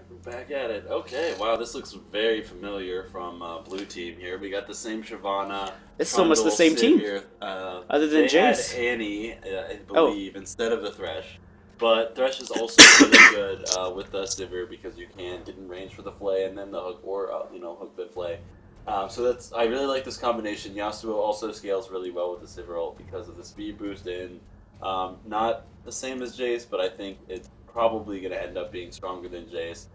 we're back at it. Okay, wow, this looks very familiar from Blue Team here. We got the same Shyvana, It's almost the Trundle, same team, Sivir. other than They had Jace. Annie, I Oh, believe, instead of the Thresh. But Thresh is also really good with Sivir because you can get in range for the flay and then the hook, or hook the flay. So that's I really like this combination. Yasuo also scales really well with the Sivir ult because of the speed boost in. Not the same as Jace, but I think it's probably going to end up being stronger than Jace.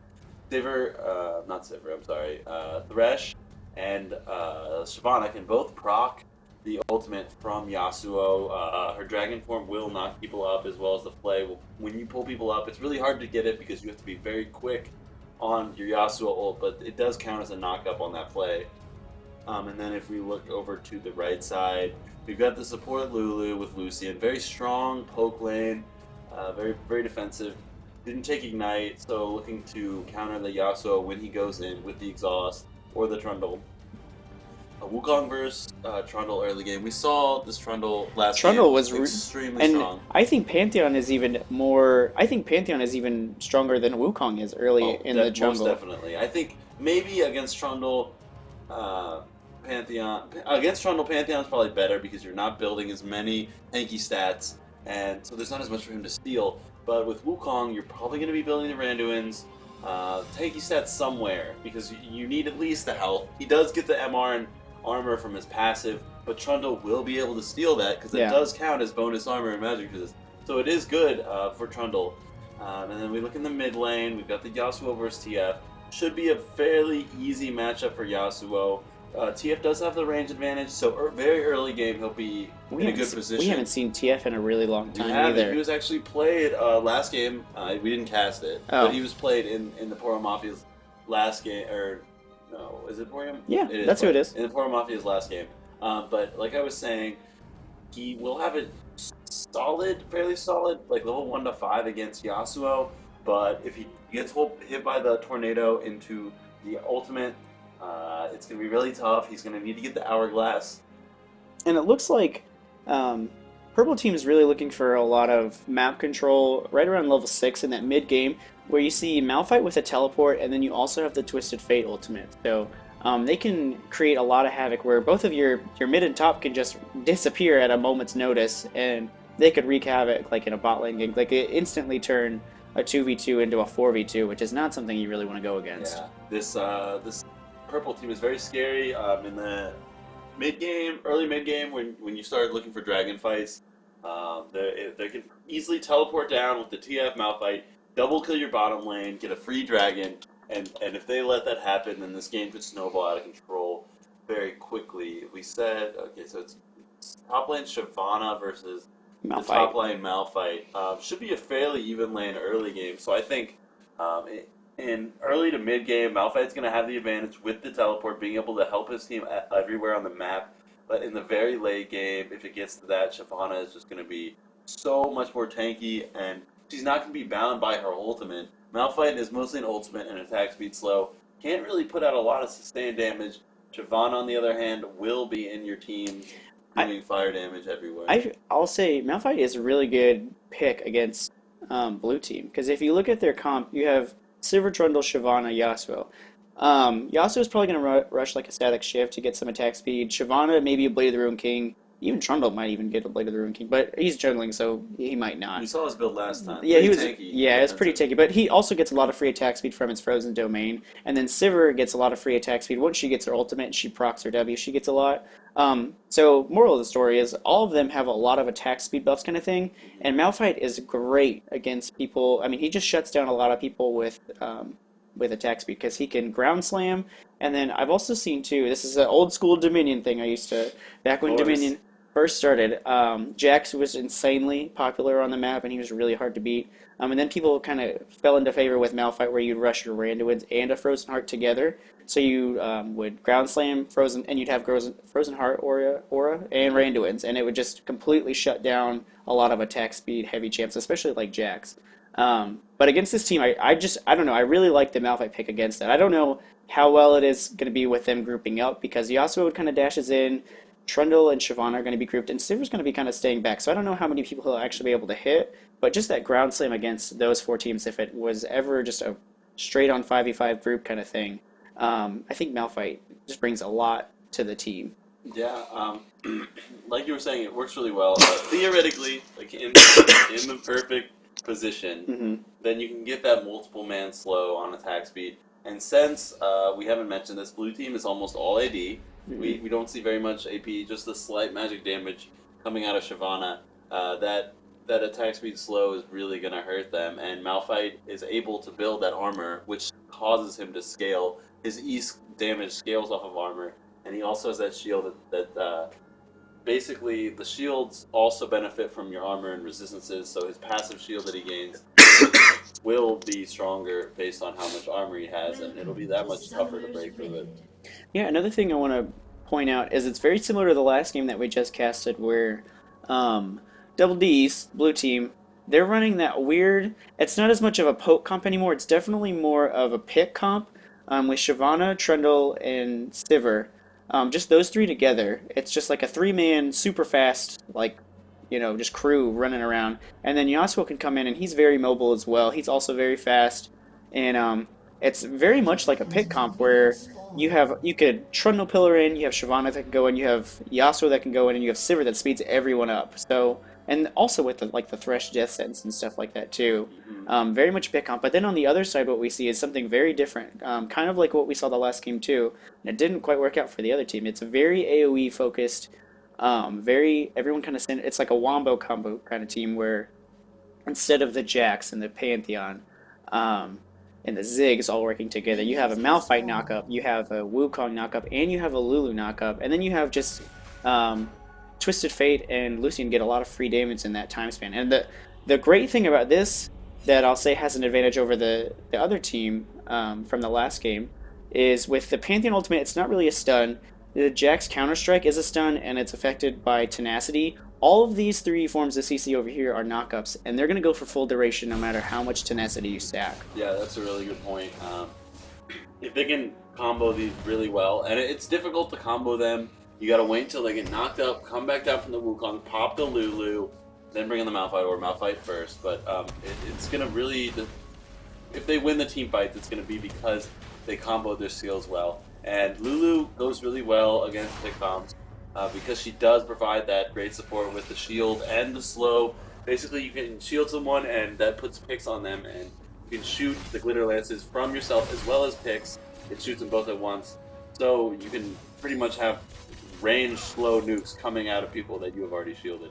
Not Sivir, I'm sorry, Thresh and Shyvana can both proc the ultimate from Yasuo. Her dragon form will knock people up as well as the flay. When you pull people up, it's really hard to get it because you have to be very quick on your Yasuo ult, but it does count as a knock up on that flay. And then if we look over to the right side, we've got the support Lulu with Lucian. Very strong poke lane, very very defensive. Didn't take Ignite, so looking to counter the Yasuo when he goes in with the exhaust or the Trundle. Wukong versus Trundle early game. We saw this Trundle last game Trundle was, extremely and strong. I think Pantheon is even more. I think Pantheon is even stronger than Wukong is early Oh, in the most jungle. definitely. I think maybe against Trundle, uh, Pantheon is probably better because you're not building as many tanky stats, and so there's not as much for him to steal. But with Wukong, you're probably going to be building the Randuins, tanky stats somewhere because you need at least the health. He does get the MR and armor from his passive, but Trundle will be able to steal that because it Yeah. does count as bonus armor and magic resist. So it is good for Trundle. And then we look in the mid lane. We've got the Yasuo versus TF. Should be a fairly easy matchup for Yasuo. TF does have the range advantage, so very early game he'll be in a good We haven't position. seen TF in a really long You time have it. He either. was actually played last game. We didn't cast it, but Oh, he was played in the Poro Mafia's last game. Or no, is it Poro? yeah, It is that's who it Poro. is. In the Poro Mafia's last game. But like I was saying, he will have a solid, fairly solid, like level 1 to 5 against Yasuo. But if he gets hit by the tornado into the ultimate, it's going to be really tough. He's going to need to get the hourglass. And it looks like um, Purple Team is really looking for a lot of map control right around level 6 in that mid game, where you see Malphite with a teleport, and then you also have the Twisted Fate ultimate. So they can create a lot of havoc where both of your mid and top can just disappear at a moment's notice, and they could wreak havoc like in a bot lane game. Like it instantly turn a 2v2 into a 4v2, which is not something you really want to go against. Yeah, this purple team is very scary. In the mid game, early mid game, when you start looking for dragon fights, they can easily teleport down with the TF Malphite, double kill your bottom lane, get a free dragon, and if they let that happen, then this game could snowball out of control very quickly. We said okay, so it's top lane Shyvana versus the top Malphite. lane Malphite. Should be a fairly even lane early game, so I think. Um, in early to mid game, Malphite's going to have the advantage with the teleport, being able to help his team everywhere on the map. But in the very late game, if it gets to that, Shyvana is just going to be so much more tanky, and she's not going to be bound by her ultimate. Malphite is mostly an ultimate and attack speed slow. Can't really put out a lot of sustained damage. Shyvana, on the other hand, will be in your team I, doing fire damage everywhere. I'll say Malphite is a really good pick against Blue Team because if you look at their comp, you have Silver Trundle, Shyvana, Yasuo. Yasuo is probably going to rush like a static shift to get some attack speed. Shyvana, maybe a Blade of the Ruin King. Even Trundle might even get a Blade of the Ruin King, but he's jungling, so he might We not. saw his build last time. Yeah, he Pretty was. tanky and Yeah, it's pretty defensive. tanky, but he also gets a lot of free attack speed from his frozen domain. And then Sivir gets a lot of free attack speed once she gets her ultimate and she procs her W. She gets a lot. So moral of the story is all of them have a lot of attack speed buffs, kind of thing. Mhm. And Malphite is great against people. I mean, he just shuts down a lot of people with attack speed because he can ground slam. And then I've also seen too. This is an old school Dominion thing. I used to back Of when course. Dominion first started, Jax was insanely popular on the map, and he was really hard to beat. And then people kind of fell into favor with Malphite, where you'd rush your Randuins and a Frozen Heart together. So you would ground slam Frozen, and you'd have Frozen Heart aura and Randuins, and it would just completely shut down a lot of attack speed heavy champs, especially like Jax. But against this team, I don't know. I really like the Malphite pick against that. I don't know how well it is going to be with them grouping up because Yasuo kind of dashes in. Trundle and Shyvana are going to be grouped, and Sivir's going to be kind of staying back. So I don't know how many people he'll actually be able to hit, but just that ground slam against those four teams, if it was ever just straight on 5v5 group kind of thing. I think Malphite just brings a lot to the team. Yeah, like you were saying, it works really well. Theoretically, like in the perfect position, Hmm. then you can get that multiple man slow on attack speed. And since we haven't mentioned this, blue team is almost all AD. Hmm. We don't see very much AP, just the slight magic damage coming out of Shyvana. That attack speed slow is really going to hurt them. And Malphite is able to build that armor, which causes him to scale. His E damage scales off of armor, and he also has that shield that basically the shields also benefit from your armor and resistances. So his passive shield that he gains will be stronger based on how much armor he has, and it'll be that much tougher to break through it. Yeah, another thing I want to point out is it's very similar to the last game that we just casted, where um, Double D's blue team, they're running that weird. It's not as much of a poke comp anymore. It's definitely more of a pick comp with Shyvana, Trundle, and Sivir. Just those three together. It's just like a three-man super fast, like just crew running around. And then Yasuo can come in, and he's very mobile as well. He's also very fast, and it's very much like a pick comp where you could Trundle Pillar in, you have Shyvana that can go in, you have Yasuo that can go in, and you have Sivir that speeds everyone up. So and also with the Thresh Death Sentence and stuff like that too. Mm-hmm. Very much pick comp. But then on the other side, what we see is something very different, kind of like what we saw the last game too. And it didn't quite work out for the other team. It's a very AOE focused, very everyone kind of it's like a wombo combo kind of team where instead of the Jax and the Pantheon, um, and the Ziggs all working together. You have a Malphite knockup, you have a Wukong knockup, and you have a Lulu knockup, and then you have just um, Twisted Fate and Lucian get a lot of free damage in that time span. And the great thing about this that I'll say has an advantage over the other team from the last game is with the Pantheon ultimate, it's not really a stun. The Jax Counter Strike is a stun, and it's affected by Tenacity. All of these three forms of CC over here are knockups, and they're going to go for full duration no matter how much Tenacity you stack. Yeah, that's a really good point. If they can combo these really well, and it's difficult to combo them, you gotta wait until they get knocked up, come back down from the Wukong, pop the Lulu, then bring in the Malphite, or Malphite first. But it's gonna really, if they win the team fights, it's gonna be because they combo their skills well. And Lulu goes really well against pick comps because she does provide that great support with the shield and the slow. Basically, you can shield someone, and that puts picks on them, and you can shoot the glitter lances from yourself as well as picks. It shoots them both at once, so you can pretty much have range slow nukes coming out of people that you have already shielded.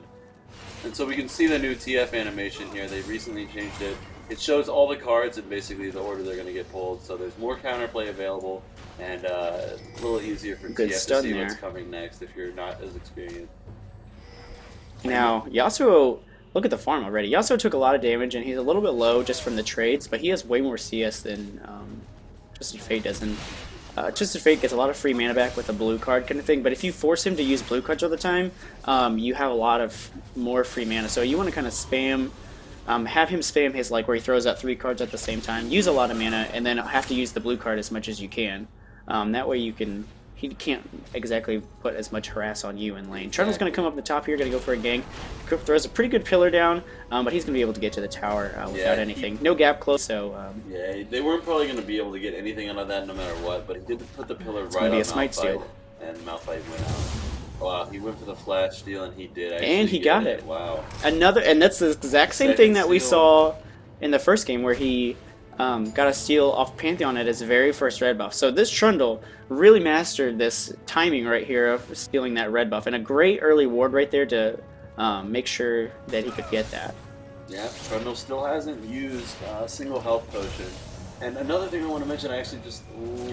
And so we can see the new TF animation here. They recently changed it. It shows all the cards and basically the order they're going to get pulled. So there's more counterplay available, and a little easier for Good TF to stun see there. what's coming next if you're not as experienced. Now, Yasuo, look at the farm already. Yasuo took a lot of damage, and he's a little bit low just from the trades, but he has way more CS than Twisted Fate does. And Twisted Fate gets a lot of free mana back with a blue card kind of thing, but if you force him to use blue cards all the time, you have a lot of more free mana. So you want to kind of spam, have him spam his where he throws out 3 cards at the same time, use a lot of mana, and then have to use the blue card as much as you can. That way he can't exactly put as much harass on you in lane. Trundle's going to come up the top here, going to go for a gank. Throws a pretty good pillar down, but he's going to be able to get to the tower without anything. No gap close, so... yeah, they weren't probably going to be able to get anything out of that no matter what, but he did put the pillar right on be a smite Malphite, steal. and Malphite went out. Wow, he went for the flash steal, and he did actually And he get got it. Wow. And that's the exact same Second thing that we steal. saw in the first game where he got a steal off Pantheon at his very first red buff. So this Trundle really mastered this timing right here of stealing that red buff, and a great early ward right there to make sure that he could get that. Yeah, Trundle still hasn't used a single health potion. And another thing I want to mention, I actually just...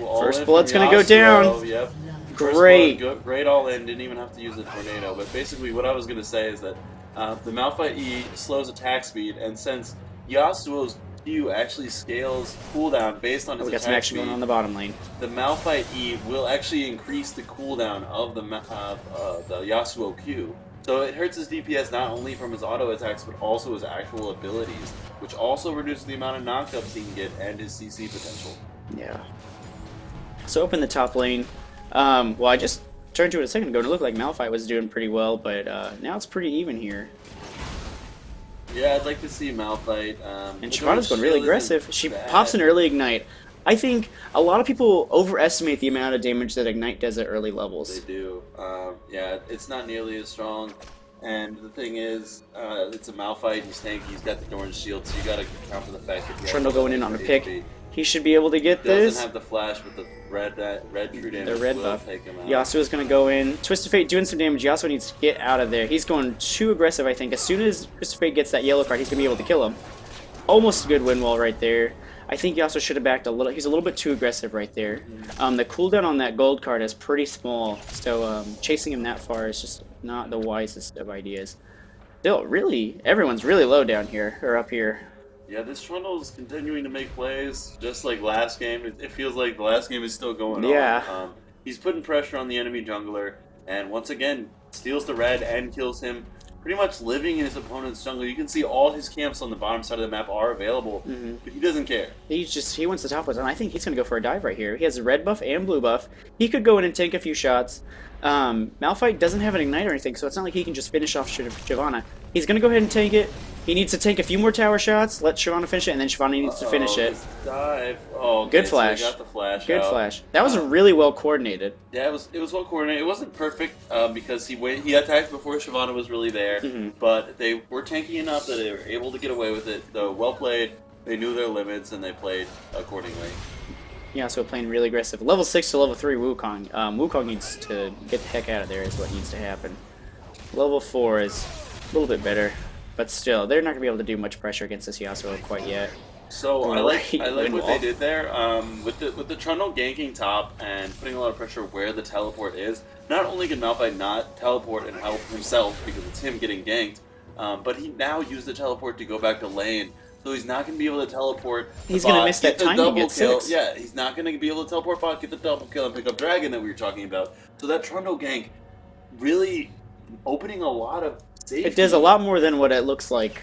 all First in blood's from gonna go Yasuo. down. Yep. First Great. blood, great all in, didn't even have to use a tornado. But basically what I was going to say is that the Malphite E slows attack speed, and since Yasuo's Q actually scales cooldown based on his We got some attack action speed, going on the bottom lane. the Malphite E will actually increase the cooldown of the Yasuo Q. So it hurts his DPS not only from his auto attacks, but also his actual abilities, which also reduces the amount of knockups he can get and his CC potential. Yeah. So open the top lane. Well, I just turned to it a second ago, and it looked like Malphite was doing pretty well, but now it's pretty even here. Yeah, I'd like to see Malphite. And The Dawn Shyvana's going really Shield isn't aggressive. She pops bad. an early Ignite. I think a lot of people overestimate the amount of damage that Ignite does at early They levels. do. Yeah, it's not nearly as strong. And the thing is, it's a Malphite. He's tanky. He's got the Orange Shield, so you got to account for the fact that he has Trundle all going that in on extra a pick. HP. He should be able to He get doesn't this. have the flash, but the red true The damage red will buff. take him out. Yasuo's going to go in. Twisted Fate doing some damage. Yasuo needs to get out of there. He's going too aggressive, I think. As soon as Twisted Fate gets that yellow card, he's going to be able to kill him. Almost a good win wall right there. I think Yasuo should have backed a little. He's a little bit too aggressive right there. The cooldown on that gold card is pretty small, so chasing him that far is just not the wisest of ideas. Still, really, everyone's really low down here, or up here. Yeah, this Trundle is continuing to make plays, just like last game. It feels like the last game is still going Yeah. on. He's putting pressure on the enemy jungler, and once again, steals the red and kills him, pretty much living in his opponent's jungle. You can see all his camps on the bottom side of the map are available, but he doesn't care. He wants the top one, and I think he's going to go for a dive right here. He has a red buff and blue buff. He could go in and tank a few shots. Malphite doesn't have an ignite or anything, so it's not like he can just finish off Shyvana. He's going to go ahead and tank it. He needs to tank a few more tower shots, let Shyvana finish it, and then Shyvana needs to finish it. This dive. Oh, okay, Good flash. So they got the flash. Good out. flash. That was really well coordinated. Yeah, it was well coordinated. It wasn't perfect because he attacked before Shyvana was really there, but they were tanky enough that they were able to get away with it. Though well played, they knew their limits and they played accordingly. Yeah, so playing really aggressive. Level 6 to level 3 Wukong. Wukong needs to get the heck out of there is what needs to happen. Level 4 is a little bit better, but still, they're not going to be able to do much pressure against this Yasuo quite yet. So I like Right, what they did there with the Trundle ganking top and putting a lot of pressure where the teleport is. Not only can Malphite not teleport and help himself because it's him getting ganked, but he now used the teleport to go back to lane. So he's not going to be able to teleport. He's going to miss that timing at 6. Yeah, he's not going to be able to teleport bot, get the double kill, and pick up Dragon that we were talking about. So that Trundle gank really opening a lot of safety. It does a lot more than what it looks like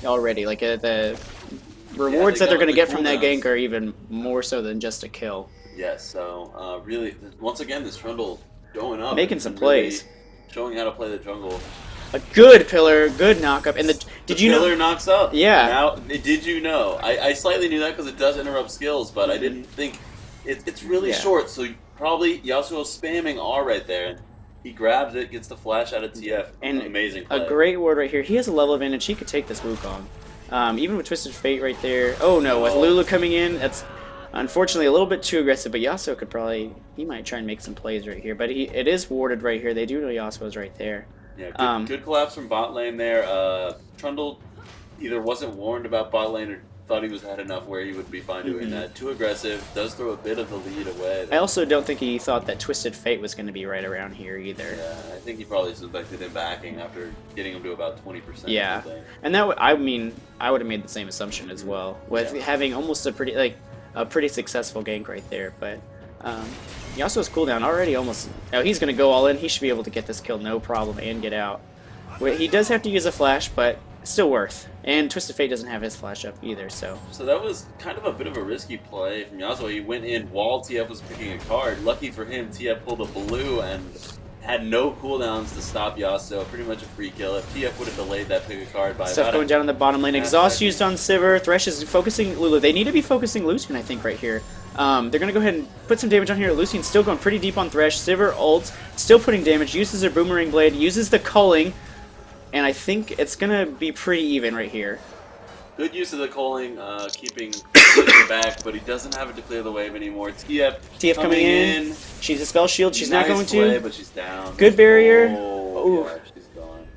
already. Like the rewards that they're going to get from that gank are even more so than just a kill. Yes, so really, once again, this Trundle going up. Making some really plays. Showing how to play the jungle. A good pillar, good knock-up. And did you know? Pillar knocks up. Yeah. Now, did you know? I slightly knew that because it does interrupt skills, but I didn't think it's really short. So probably Yasuo spamming R right there. And he grabs it, gets the flash out of TF. And amazing play. A great ward right here. He has a level advantage. He could take this Wukong. Even with Twisted Fate right there. Oh no, with Lulu coming in, that's unfortunately a little bit too aggressive. But Yasuo could probably, he might try and make some plays right here. But it is warded right here. They do know Yasuo's right there. Yeah, good collapse from bot lane there. Trundle either wasn't warned about bot lane or thought he was had enough where he would be fine doing that. Too aggressive, does throw a bit of the lead away. I also don't think he thought that Twisted Fate was going to be right around here either. Yeah, I think he probably suspected him backing after getting him to about 20%. Yeah, and that I mean, I would have made the same assumption as well with having almost a pretty successful gank right there. But Yasuo's cooldown already almost. Oh, he's going to go all in. He should be able to get this kill no problem and get out. He does have to use a flash, but still worth. And Twisted Fate doesn't have his flash up either, so. So that was kind of a bit of a risky play from Yasuo. He went in while TF was picking a card. Lucky for him, TF pulled a blue and had no cooldowns to stop Yasuo. Pretty much a free kill. If TF would have delayed that pick a card by Stuff going down in the bottom lane. Exhaust used on Sivir. Thresh is focusing Lulu. They need to be focusing Lucian, I think, right here. They're going to go ahead and put some damage on here. Lucian's still going pretty deep on Thresh. Sivir ults, still putting damage. Uses her Boomerang Blade. Uses the culling. And I think it's going to be pretty even right here. Good use of the culling, keeping the back, but he doesn't have it to clear the wave anymore. TF coming in. She's a spell shield. She's nice not going play, to. But she's down. Good barrier. Oh, yeah, she's gone.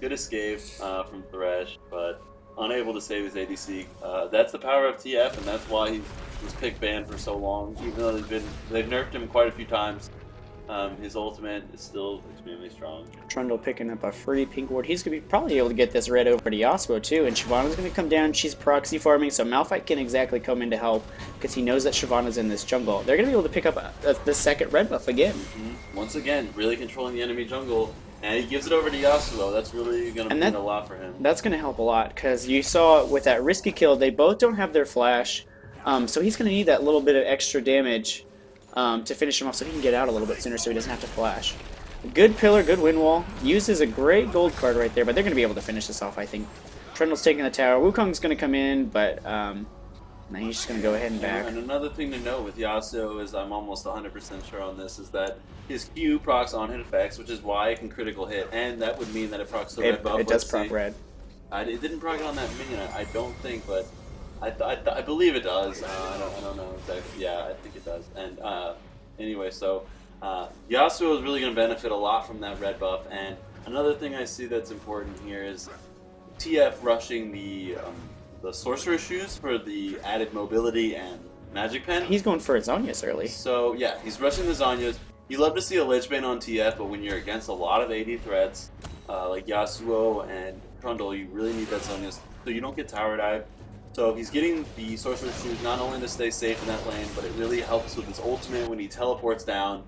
Good escape from Thresh, but unable to save his ADC. That's the power of TF, and that's why he was pick banned for so long. Even though they've nerfed him quite a few times, his ultimate is still extremely strong. Trundle picking up a free pink ward. He's going to be probably able to get this red over to Yasuo too, and Shyvana's going to come down. She's proxy farming, so Malphite can exactly come in to help because he knows that Shyvana's in this jungle. They're going to be able to pick up the second red buff again. Once again, really controlling the enemy jungle, and he gives it over to Yasuo. That's really going to mean a lot for him. That's going to help a lot because you saw with that risky kill, they both don't have their flash, so he's going to need that little bit of extra damage to finish him off so he can get out a little bit sooner so he doesn't have to flash. Good pillar, good win wall. Uses a great gold card right there, but they're going to be able to finish this off, I think. Trundle's taking the tower. Wukong's going to come in, but now he's just going to go ahead and back. And another thing to note with Yasuo is I'm almost 100% sure on this is that his Q procs on hit effects, which is why it can critical hit, and that would mean that it procs the red buff. It does proc red. It didn't proc it on that minion, I don't think, but I believe it does. I don't know exactly. Yeah, I think it does. And anyway, so Yasuo is really going to benefit a lot from that red buff. And another thing I see that's important here is TF rushing the sorcerer shoes for the added mobility and magic pen. He's going for his Zhonya's early. So yeah, he's rushing the Zhonya's. You love to see a Lich Bane on TF, but when you're against a lot of AD threats like Yasuo and Trundle, you really need that Zhonya's so you don't get tower dive. So he's getting the sorcerer shoes not only to stay safe in that lane, but it really helps with his ultimate when he teleports down.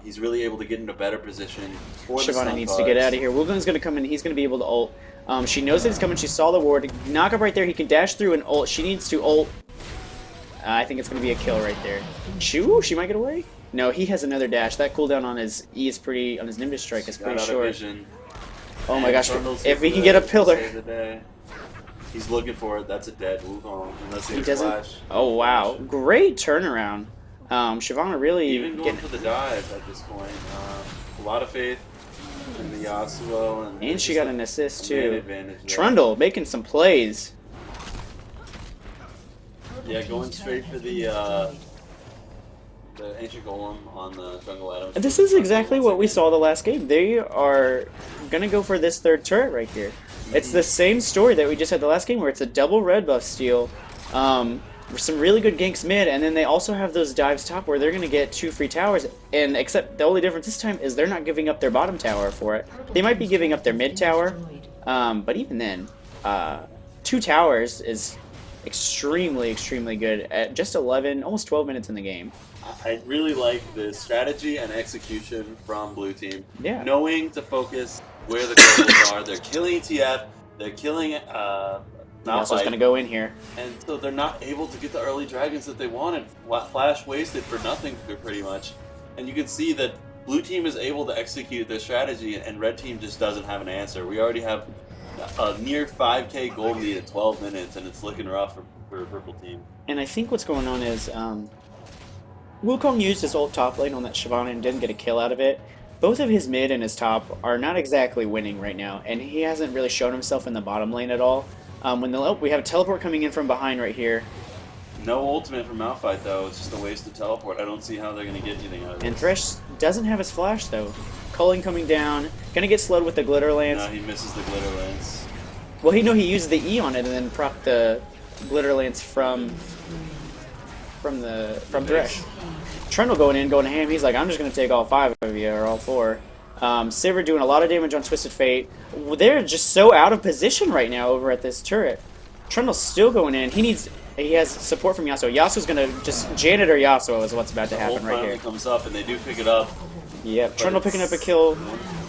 He's really able to get into a better position. Shyvana needs to get out of here. Wukong's going to come in. He's going to be able to ult. She knows that he's coming. She saw the ward. Knock up right there. He can dash through and ult. She needs to ult. I think it's going to be a kill right there. Shoo, she might get away. No, he has another dash. That cooldown on his E is pretty, on his Nimbus strike is pretty short. Oh my gosh! If he can get a pillar. He's looking for it. That's a dead Wukong. Unless he doesn't. Flash. Oh wow! Great turnaround. Shyvana really even going for the dive at this point. A lot of faith in the Yasuo, and she got an assist too. Trundle making some plays. Yeah, going straight for the ancient golem on the jungle item. This is exactly what we saw the last game. They are gonna go for this third turret right here. It's the same story that we just had the last game, where it's a double red buff steal, some really good ganks mid, and then they also have those dives top where they're going to get 2 free towers, and except the only difference this time is they're not giving up their bottom tower for it. They might be giving up their mid tower, but even then, 2 towers is extremely, extremely good at just 11, almost 12 minutes in the game. I really like the strategy and execution from Blue Team. Yeah. Knowing to focus where the globals are. They're killing TF. They're killing Yasuo's going to go in here. And so they're not able to get the early dragons that they wanted. Flash wasted for nothing, pretty much. And you can see that Blue Team is able to execute their strategy, and Red Team just doesn't have an answer. We already have a near 5k gold lead at 12 minutes, and it's looking rough for Purple Team. And I think what's going on is Wukong used his ult top lane on that Shyvana and didn't get a kill out of it. Both of his mid and his top are not exactly winning right now, and he hasn't really shown himself in the bottom lane at all. We have a teleport coming in from behind right here. No ultimate from Malphite though, it's just a waste of teleport. I don't see how they're going to get anything out of it. And Thresh doesn't have his flash though. Culling coming down, gonna get slowed with the Glitter Lance. No, he misses the Glitter Lance. Well, he used the E on it and then proc the Glitter Lance from Thresh. Trundle going ham. He's like, I'm just gonna take all 5 of you, or all 4. Sivir doing a lot of damage on Twisted Fate. They're just so out of position right now over at this turret. Trundle's still going in. He has support from Yasuo. Yasuo's gonna just janitor Yasuo is what's about to happen right here. Comes up and they do pick it up. Yep, Trundle picking up a kill.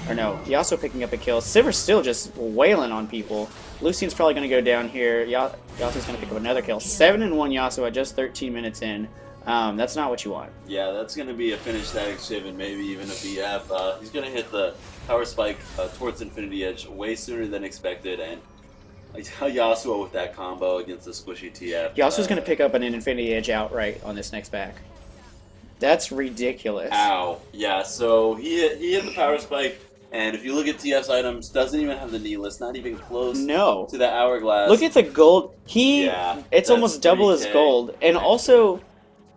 Or no, Yasuo picking up a kill. Sivir's still just wailing on people. Lucian's probably gonna go down here. Yasuo's gonna pick up another kill. 7-1 Yasuo at just 13 minutes in. That's not what you want. Yeah, that's going to be a finished static shiv and maybe even a BF. He's going to hit the power spike towards Infinity Edge way sooner than expected, and Yasuo with that combo against the squishy TF. Yasuo's going to pick up an Infinity Edge outright on this next back. That's ridiculous. Ow. Yeah, so he hit the power spike, and if you look at TF's items, doesn't even have the knee list, not even close to the hourglass. Look at the gold. It's almost double his gold. And also,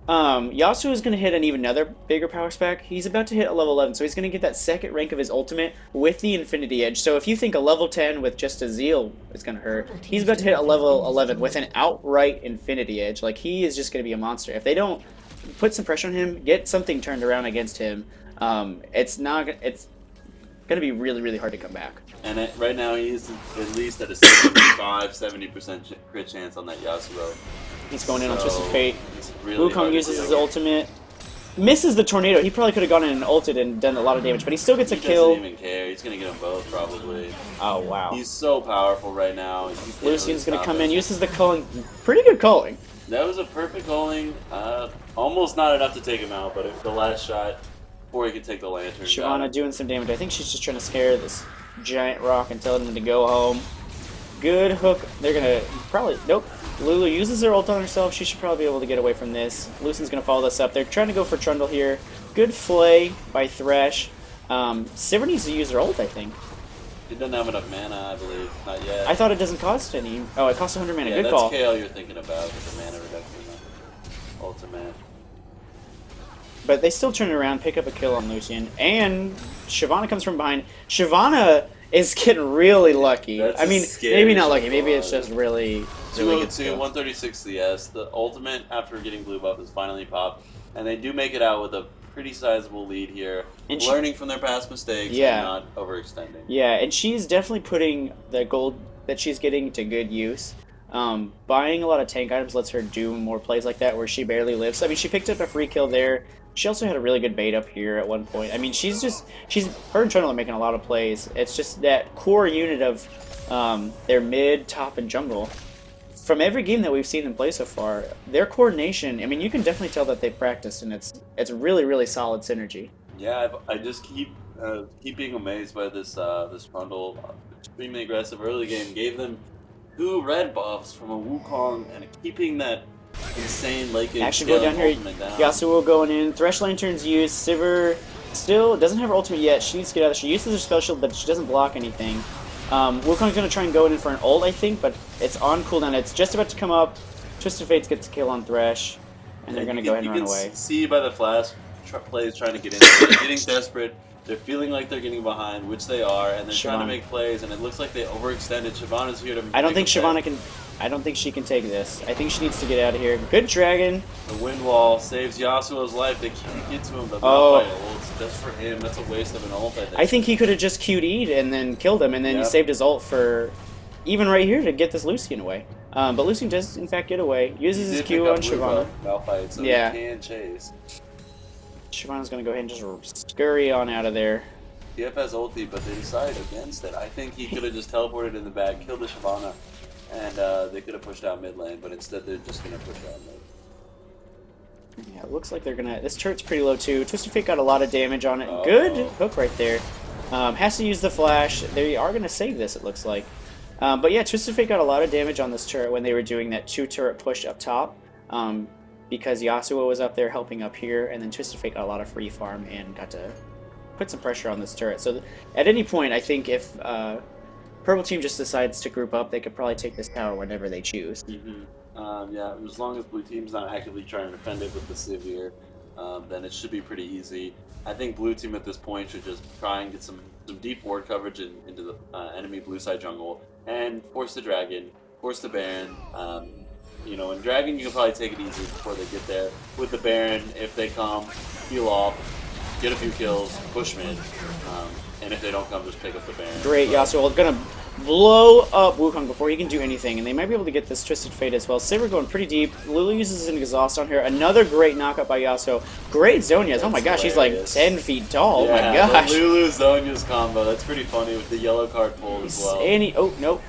Yasuo is going to hit an even another bigger power spec. He's about to hit a level 11, so he's going to get that second rank of his ultimate with the Infinity Edge. So if you think a level 10 with just a Zeal is going to hurt, he's about to hit a level 11 with an outright Infinity Edge. Like, he is just going to be a monster. If they don't put some pressure on him, get something turned around against him, it's going to be really, really hard to come back. And right now he's at least at a 65-70% crit chance on that Yasuo. He's going in on Twisted Fate. Really Wukong uses his ultimate. Misses the tornado. He probably could have gone in and ulted and done a lot of damage, but he still gets a kill. He doesn't even care. He's going to get them both, probably. Oh, wow. He's so powerful right now. Lucian's going to come in, uses the culling. Pretty good culling. That was a perfect culling. Almost not enough to take him out, but it was the last shot before he could take the lantern. Shyvana doing some damage. I think she's just trying to scare this giant rock and tell him to go home. Good hook. They're gonna probably nope. Lulu uses her ult on herself. She should probably be able to get away from this. Lucian's gonna follow this up. They're trying to go for Trundle here. Good flay by Thresh. Sivir needs to use her ult, I think. He doesn't have enough mana, I believe. Not yet. I thought it doesn't cost any. Oh, it costs 100 mana. Yeah, Good that's call. KO you're thinking about with the mana reduction ultimate. But they still turn it around, pick up a kill on Lucian, and Shyvana comes from behind. Shyvana is getting really lucky. That's I mean, maybe not lucky. Maybe it's just really, really good 202, skill. 136 CS. The ultimate after getting blue buff is finally popped, and they do make it out with a pretty sizable lead here. And learning from their past mistakes Yeah. and not overextending. Yeah, and she's definitely putting the gold that she's getting to good use. Buying a lot of tank items lets her do more plays like that where she barely lives. I mean, she picked up a free kill there. She also had a really good bait up here at one point. I mean, her and Trundle are making a lot of plays. It's just that core unit of their mid, top, and jungle. From every game that we've seen them play so far, their coordination, I mean, you can definitely tell that they've practiced, and it's really, really solid synergy. Yeah, I just keep being amazed by this Trundle. Extremely aggressive early game. Gave them 2 red buffs from a Wukong and keeping that insane late game Action go down here. Yasuo going in. Thresh Lantern's used. Sivir still doesn't have her ultimate yet. She needs to get out. She uses her special, but she doesn't block anything. Wukong's going to try and go in for an ult, I think, but it's on cooldown. It's just about to come up. Twisted Fates gets a kill on Thresh, and they're going to go ahead and run away. You can see by the flash plays trying to get in. They're getting desperate. They're feeling like they're getting behind, which they are, and they're trying to make plays, and it looks like they overextended. Shyvana's here to I don't think Shyvana can... I don't think she can take this. I think she needs to get out of here. Good dragon. The wind wall saves Yasuo's life. They can't get to him. The ult's just for him. That's a waste of an ult, I think. I think he could have just QD'd and then killed him, and then he saved his ult for even right here to get this Lucian away. But Lucian does, in fact, get away. Uses his Q on Shyvana. Malphite, so he can chase. Shyvana's going to go ahead and just scurry on out of there. TF has ulti, but they decide against it. I think he could have just teleported in the back, killed the Shyvana, and they could have pushed out mid lane, but instead they're just going to push out mid. Yeah, it looks like they're going to... This turret's pretty low, too. Twisted Fate got a lot of damage on it. Good hook right there. Has to use the flash. They are going to save this, it looks like. But yeah, Twisted Fate got a lot of damage on this turret when they were doing that 2-turret push up top. Because Yasuo was up there helping up here, and then Twisted Fate got a lot of free farm and got to put some pressure on this turret. So at any point, I think if Purple Team just decides to group up, they could probably take this tower whenever they choose. Yeah, as long as Blue Team's not actively trying to defend it with the Sivir, then it should be pretty easy. I think Blue Team at this point should just try and get some deep ward coverage into the enemy blue side jungle, and force the dragon, force the Baron. You know, in Dragon, you can probably take it easy before they get there. With the Baron, if they come, heal off, get a few kills, push mid, and if they don't come, just pick up the Baron. Great, Yasuo gonna blow up Wukong before he can do anything, and they might be able to get this Twisted Fate as well. Sivir going pretty deep. Lulu uses an exhaust on her. Another great knockup by Yasuo. Great Zonias. Oh my gosh, he's like 10 feet tall. Oh my gosh. The Lulu Zonia's combo. That's pretty funny with the yellow card pull as well. And he, oh, nope.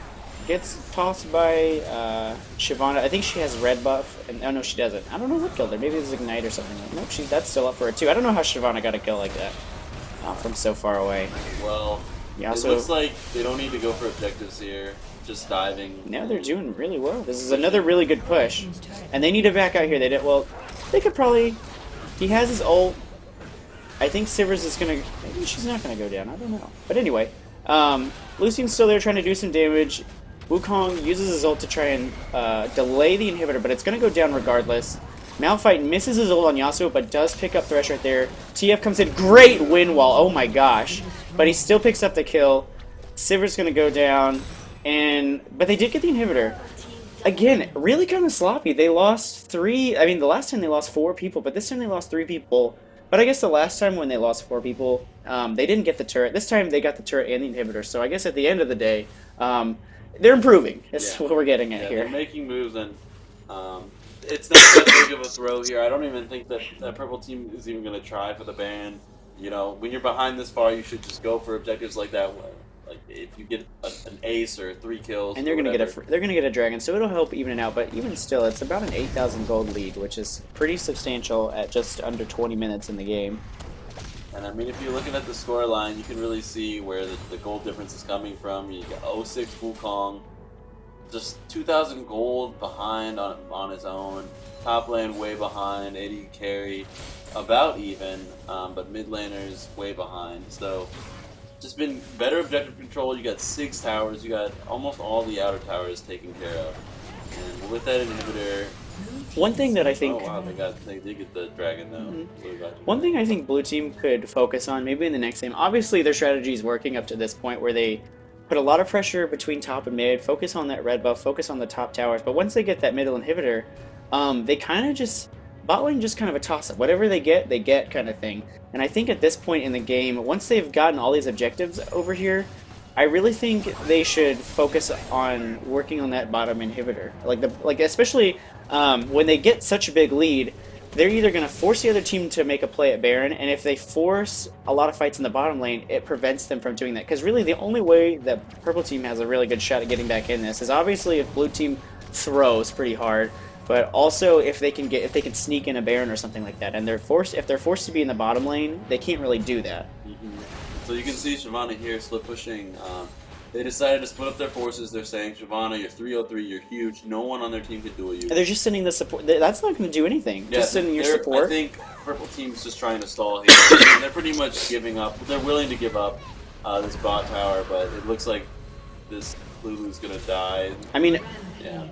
Gets tossed by Shyvana. I think she has red buff. And oh no, she doesn't. I don't know what killed her. Maybe it was Ignite or something. Nope, that's still up for her too. I don't know how Shyvana got a kill like that from so far away. Well, it looks like they don't need to go for objectives here. Just diving. Now they're doing really well. This is another really good push. And they need to back out here. They could probably... He has his ult. I think Sivir's is going to... Maybe she's not going to go down. I don't know. But anyway, Lucian's still there trying to do some damage. Wukong uses his ult to try and delay the inhibitor, but it's going to go down regardless. Malphite misses his ult on Yasuo, but does pick up Thresh right there. TF comes in. Great wind wall. Oh my gosh. But he still picks up the kill. Sivir's going to go down. But they did get the inhibitor. Again, really kind of sloppy. They lost 3... I mean, the last time they lost 4 people, but this time they lost 3 people. But I guess the last time when they lost 4 people, they didn't get the turret. This time they got the turret and the inhibitor. So I guess at the end of the day... they're improving. That's what we're getting at here. They're making moves, and it's not that big of a throw here. I don't even think that Purple Team is even going to try for the ban. You know, when you're behind this far, you should just go for objectives like that. Like if you get an ace or 3 kills, and they're going to get a dragon, so it'll help even it out. But even still, it's about an 8,000 gold lead, which is pretty substantial at just under 20 minutes in the game. And I mean, if you're looking at the score line, you can really see where the gold difference is coming from. You got 06 Wukong, just 2,000 gold behind on his own. Top lane way behind. AD carry about even, but mid laners way behind. So just been better objective control. You got 6 towers. You got almost all the outer towers taken care of. And with that inhibitor, One thing that I think. oh wow, they did get the dragon though. So we got One thing I think Blue Team could focus on, maybe in the next game, obviously their strategy is working up to this point where they put a lot of pressure between top and mid, focus on that red buff, focus on the top towers, but once they get that middle inhibitor, they kind of just, bot lane just kind of a toss-up. Whatever they get kind of thing. And I think at this point in the game, once they've gotten all these objectives over here, I really think they should focus on working on that bottom inhibitor. Like especially when they get such a big lead, they're either going to force the other team to make a play at Baron, and if they force a lot of fights in the bottom lane, it prevents them from doing that. Because really, the only way that Purple Team has a really good shot at getting back in this is obviously if Blue Team throws pretty hard, but also if they can sneak in a Baron or something like that. And if they're forced to be in the bottom lane, they can't really do that. So you can see Shyvana here split pushing. They decided to split up their forces. They're saying, Shyvana, you're 303, you're huge. No one on their team can duel you. And they're just sending the support. That's not going to do anything. Yeah, just sending your support. I think Purple Team's just trying to stall here. They're pretty much giving up. They're willing to give up this bot tower, but it looks like this Lulu's going to die. I mean, yeah,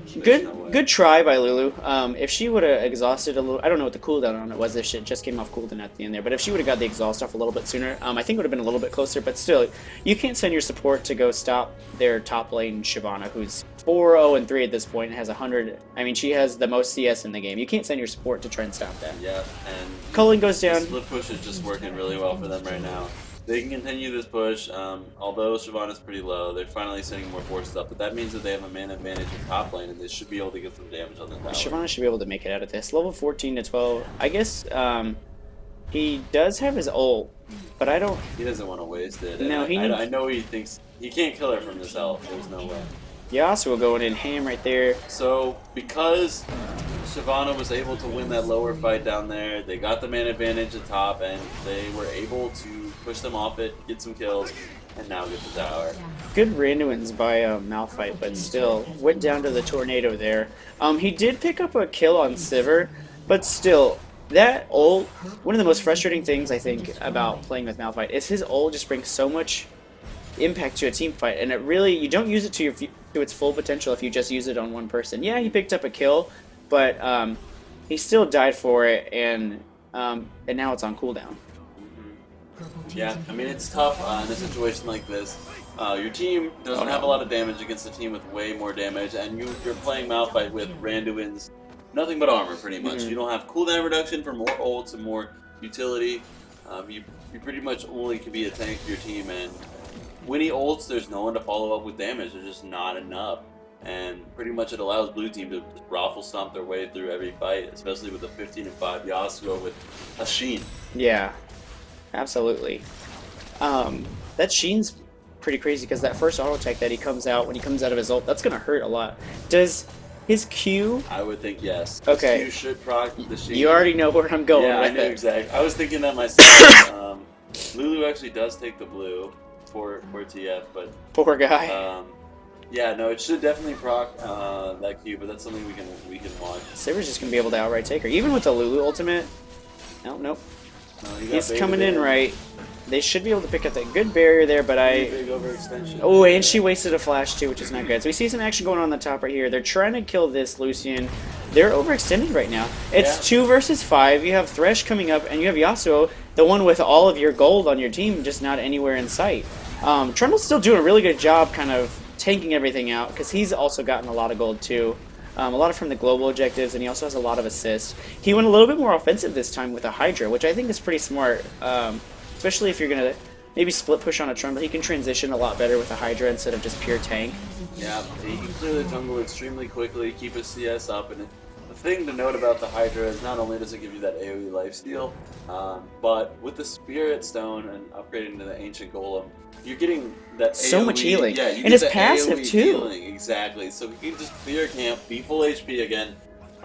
good try by Lulu. If she would have exhausted a little, I don't know what the cooldown on it was. This shit just came off cooldown at the end there. But if she would have got the exhaust off a little bit sooner, I think it would have been a little bit closer. But still, you can't send your support to go stop their top lane Shyvana, who's 4-0-3 at this point and has 100. I mean, she has the most CS in the game. You can't send your support to try and stop that. Yeah, and Culling goes down. Split push is just working really well for them right now. They can continue this push, although Shyvana's pretty low. They're finally sending more forces up, but that means that they have a mana advantage in top lane, and they should be able to get some damage on the tower. Shyvana should be able to make it out of this. Level 14 to 12. I guess he does have his ult, but I don't... He doesn't want to waste it. No, I know he thinks... He can't kill her from this health. There's no way. Yasuo going in ham right there. So, because Shyvana was able to win that lower fight down there, they got the mana advantage at top, and they were able to push them off it, get some kills, and now get the tower. Good Randuin's by Malphite, but still went down to the tornado there. He did pick up a kill on Sivir, but still, that ult, one of the most frustrating things I think about playing with Malphite is his ult just brings so much impact to a team fight, and it really, you don't use it to its full potential if you just use it on one person. Yeah, he picked up a kill, but he still died for it, and now it's on cooldown. Yeah, I mean, it's tough in a situation like this. Your team doesn't have a lot of damage against a team with way more damage, and you're playing Malphite with Randuin's nothing but armor, pretty much. You don't have cooldown reduction for more ults and more utility. You pretty much only can be a tank for your team, and when he ults, there's no one to follow up with damage. There's just not enough. And pretty much it allows Blue Team to just raffle stomp their way through every fight, especially with a 15-5 Yasuo with a Sheen. Yeah, absolutely. That Sheen's pretty crazy because that first auto attack that he comes out when he comes out of his ult, that's going to hurt a lot. Does his Q... I would think yes. Okay. His Q should proc the Sheen. You already know where I'm going yeah, with I knew it. exactly. I was thinking that myself. Lulu actually does take the blue for TF, but... Poor guy. Yeah, no, it should definitely proc that Q, but that's something we can watch. Sivir's just going to be able to outright take her. Even with the Lulu ultimate... Nope. He's coming in right. They should be able to pick up that good barrier there, but Big overextension. Oh, and she wasted a flash too, which is not good. So we see some action going on the top right here. They're trying to kill this Lucian. They're overextended right now. It's 2 versus 5. You have Thresh coming up, and you have Yasuo, the one with all of your gold on your team, just not anywhere in sight. Trundle's still doing a really good job kind of tanking everything out, because he's also gotten a lot of gold too. A lot of from the global objectives, and he also has a lot of assists. He went a little bit more offensive this time with a Hydra, which I think is pretty smart, especially if you're going to maybe split push on a Trundle. He can transition a lot better with a Hydra instead of just pure tank. Yeah, he can clear the jungle extremely quickly, keep his CS up, and the thing to note about the Hydra is not only does it give you that AoE lifesteal, but with the Spirit Stone and upgrading to the Ancient Golem, you're getting that so AoE, much healing. Yeah, you and get it's passive AoE too. Healing, exactly. So you can just clear camp, be full HP again,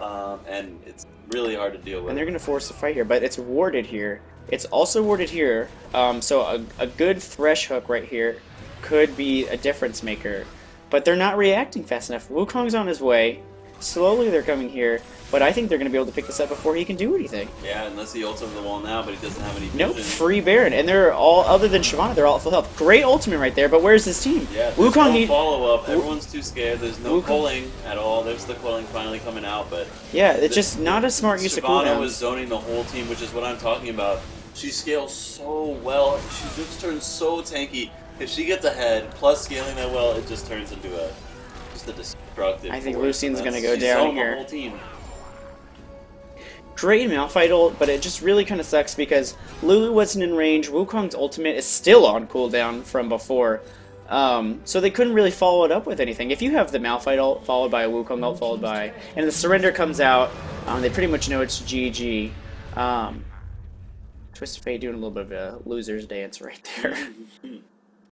and it's really hard to deal with. And they're going to force the fight here, but it's warded here. It's also warded here, so a good Thresh hook right here could be a difference maker. but they're not reacting fast enough. Wukong's on his way. Slowly they're coming here, but I think they're going to be able to pick this up before he can do anything. Yeah, unless he ults over the wall now, but he doesn't have any Nope, vision. free Baron, and they're all, other than Shyvana, they're all full health. Great ultimate right there, but where's his team? Yeah, there's Wukong no follow-up. Everyone's too scared. There's no Wukong- culling at all. There's the culling finally coming out, but... Yeah, it's just not a smart use of Shyvana cooldowns. was zoning the whole team, which is what I'm talking about. She scales so well. She just turns so tanky. If she gets ahead, plus scaling that well, it just turns into just a destructive I think force. Lucian's And gonna that's- go she's down zoned here. the whole team. Great Malphite ult, but it just really kind of sucks because Lulu wasn't in range. Wukong's ultimate is still on cooldown from before. So they couldn't really follow it up with anything. If you have the Malphite ult followed by a Wukong ult followed by... And the surrender comes out, they pretty much know it's GG. Twisted Fate doing a little bit of a loser's dance right there.